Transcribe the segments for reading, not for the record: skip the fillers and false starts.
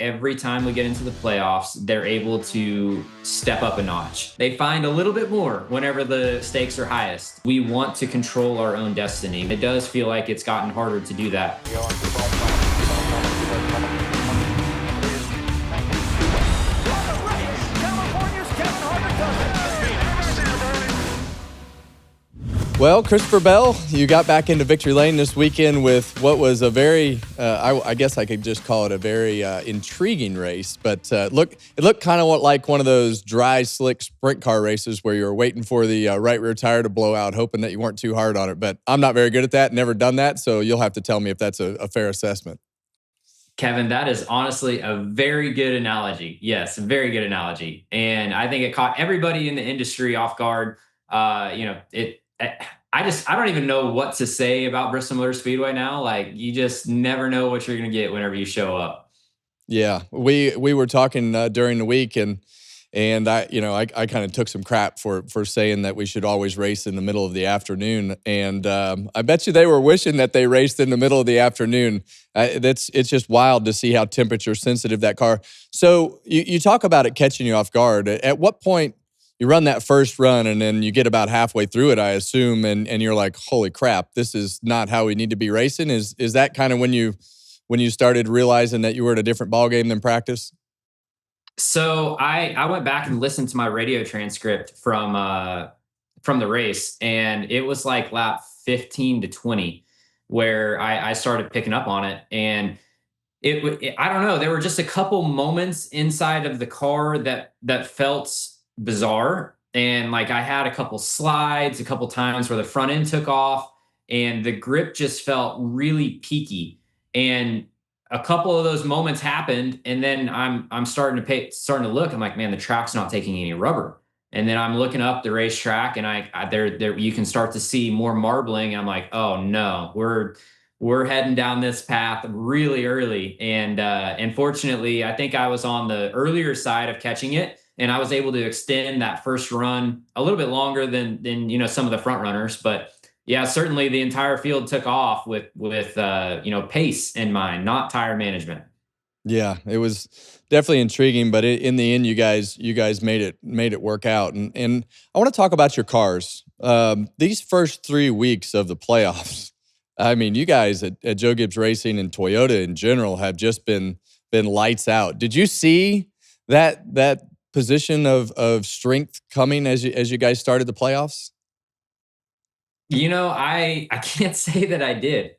every time we get into the playoffs, they're able to step up a notch. They find a little bit more whenever the stakes are highest. We want to control our own destiny. It does feel like it's gotten harder to do that. Well, Christopher Bell, you got back into victory lane this weekend with what was a very, I guess I could just call it a very intriguing race. But it looked kind of like one of those dry, slick sprint car races where you're waiting for the right rear tire to blow out, hoping that you weren't too hard on it. But I'm not very good at that, never done that, so you'll have to tell me if that's a fair assessment. Kevin, that is honestly a very good analogy. Yes, a very good analogy. And I think it caught everybody in the industry off guard. I don't even know what to say about Bristol Motor Speedway now. Like, you just never know what you're going to get whenever you show up. Yeah, we were talking during the week, and I kind of took some crap for saying that we should always race in the middle of the afternoon, and I bet you they were wishing that they raced in the middle of the afternoon. It's just wild to see how temperature sensitive that car. So you talk about it catching you off guard. At what point you run that first run and then you get about halfway through it, I assume, and you're like, holy crap, this is not how we need to be racing? Is that kind of when you started realizing that you were in a different ballgame than practice? So I went back and listened to my radio transcript from the race, and it was like lap 15 to 20 where I started picking up on it. And I don't know, there were just a couple moments inside of the car that felt bizarre. And like, I had a couple slides, a couple times where the front end took off and the grip just felt really peaky. And a couple of those moments happened, and then I'm starting to look. I'm like, man, the track's not taking any rubber. And then I'm looking up the racetrack, and there you can start to see more marbling. And I'm like, oh no, we're heading down this path really early. And fortunately, I think I was on the earlier side of catching it, and I was able to extend that first run a little bit longer than some of the front runners. But yeah, certainly the entire field took off with pace in mind, not tire management. Yeah, it was definitely intriguing, but in the end, you guys made it work out. And I want to talk about your cars. These first 3 weeks of the playoffs, I mean, you guys at Joe Gibbs Racing and Toyota in general have just been lights out. Did you see that position of strength coming as you guys started the playoffs? I can't say that I did.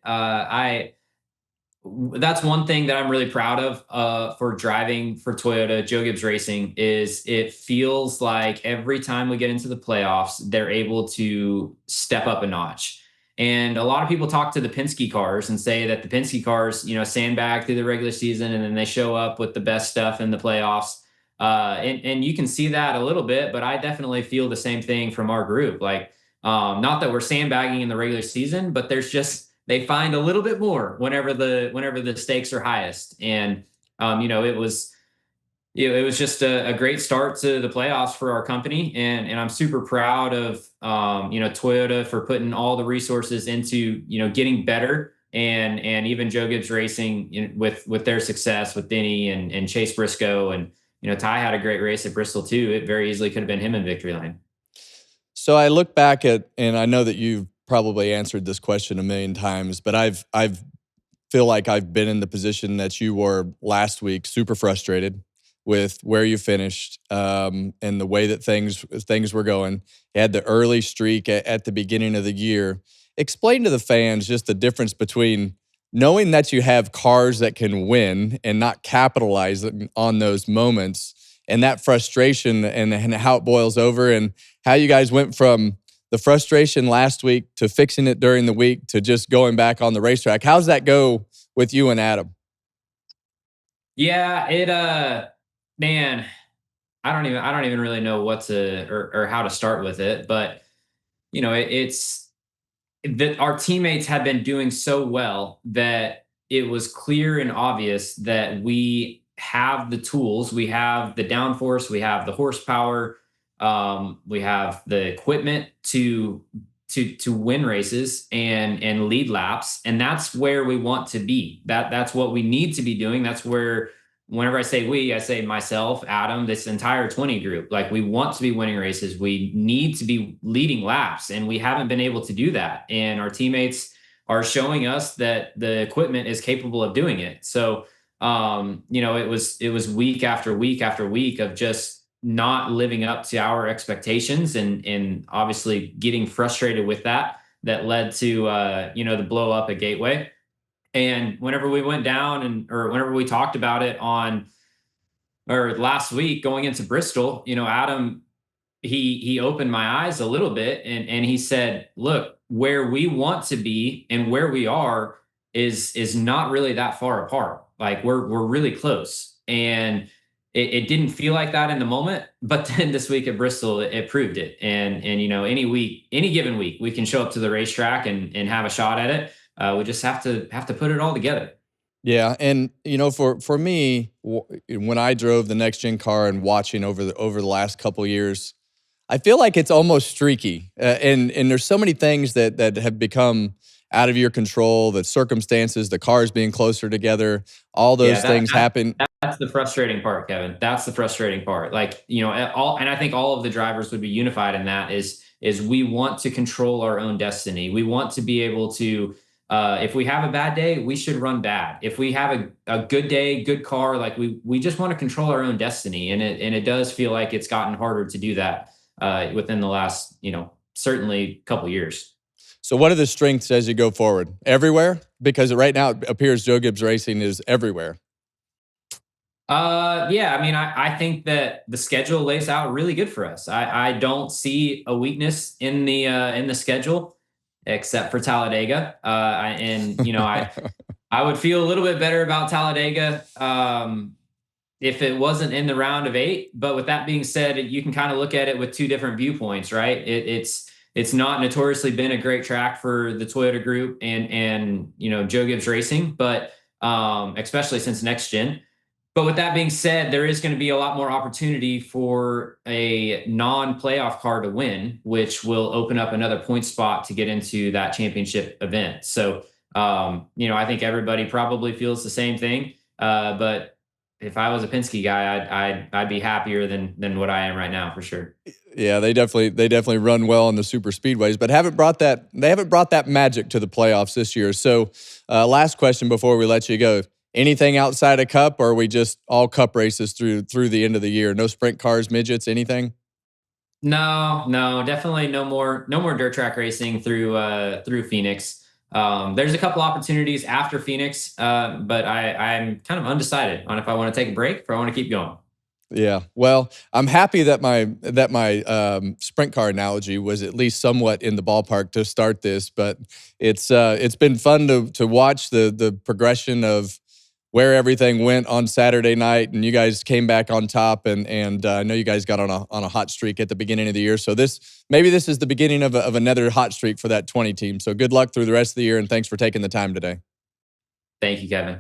That's one thing that I'm really proud of for driving for Toyota, Joe Gibbs Racing, is it feels like every time we get into the playoffs, they're able to step up a notch. And a lot of people talk to the Penske cars and say that the Penske cars, sandbag through the regular season and then they show up with the best stuff in the playoffs. And you can see that a little bit, but I definitely feel the same thing from our group. Like, not that we're sandbagging in the regular season, but they find a little bit more whenever the stakes are highest. And it was just a great start to the playoffs for our company, and I'm super proud of Toyota for putting all the resources into getting better, and even Joe Gibbs Racing with their success with Denny and Chase Briscoe, and Ty had a great race at Bristol too. It very easily could have been him in victory lane. So I look back at, and I know that you've probably answered this question a million times, but I've feel like I've been in the position that you were last week, super frustrated with where you finished and the way that things were going. You had the early streak at the beginning of the year. Explain to the fans just the difference between knowing that you have cars that can win and not capitalizing on those moments, and that frustration and how it boils over, and how you guys went from the frustration last week to fixing it during the week to just going back on the racetrack. How's that go with you and Adam? Yeah, man, I don't even really know what to or how to start with it, but it's that our teammates had been doing so well that it was clear and obvious that we have the tools, we have the downforce, we have the horsepower, we have the equipment to win races and lead laps, and that's where we want to be. That's what we need to be doing. That's where whenever I say we, I say myself, Adam, this entire 20 group. Like, we want to be winning races. We need to be leading laps, and we haven't been able to do that. And our teammates are showing us that the equipment is capable of doing it. So, it was week after week after week of just not living up to our expectations, and obviously getting frustrated with that led to the blow up at Gateway. And whenever we went down, or whenever we talked about it on, or last week going into Bristol, Adam, he opened my eyes a little bit, and he said, look, where we want to be and where we are is not really that far apart. Like, we're really close. And it didn't feel like that in the moment, but then this week at Bristol, it proved it. And any given week, we can show up to the racetrack and have a shot at it. We just have to put it all together. Yeah, and for me, when I drove the next gen car and watching over the last couple years, I feel like it's almost streaky, and there's so many things that have become out of your control. The circumstances, the cars being closer together, all those things happen. That's the frustrating part, Kevin. That's the frustrating part. Like, and I think all of the drivers would be unified in that, is we want to control our own destiny. We want to be able to, if we have a bad day, we should run bad. If we have a good day, good car, like we just want to control our own destiny. And it does feel like it's gotten harder to do that within the last, certainly couple years. So what are the strengths as you go forward? Everywhere? Because right now it appears Joe Gibbs Racing is everywhere. Yeah, I mean, I think that the schedule lays out really good for us. I don't see a weakness in the schedule, except for Talladega. I would feel a little bit better about Talladega if it wasn't in the round of 8. But with that being said, you can kind of look at it with two different viewpoints, right? It's not notoriously been a great track for the Toyota Group and Joe Gibbs Racing, but especially since next gen. But with that being said, there is going to be a lot more opportunity for a non-playoff car to win, which will open up another point spot to get into that championship event. So, I think everybody probably feels the same thing. But if I was a Penske guy, I'd be happier than what I am right now, for sure. Yeah, they definitely run well in the super speedways, but they haven't brought that magic to the playoffs this year. So, last question before we let you go. Anything outside of Cup, or are we just all Cup races through the end of the year? No sprint cars, midgets, anything? No, definitely no more dirt track racing through Phoenix. There's a couple opportunities after Phoenix, but I'm kind of undecided on if I want to take a break or I want to keep going. Yeah, well, I'm happy that my sprint car analogy was at least somewhat in the ballpark to start this, but it's been fun to watch the progression of where everything went on Saturday night, and you guys came back on top, and I know you guys got on a hot streak at the beginning of the year. So maybe this is the beginning of another hot streak for that 20 team. So good luck through the rest of the year, and thanks for taking the time today. Thank you, Kevin.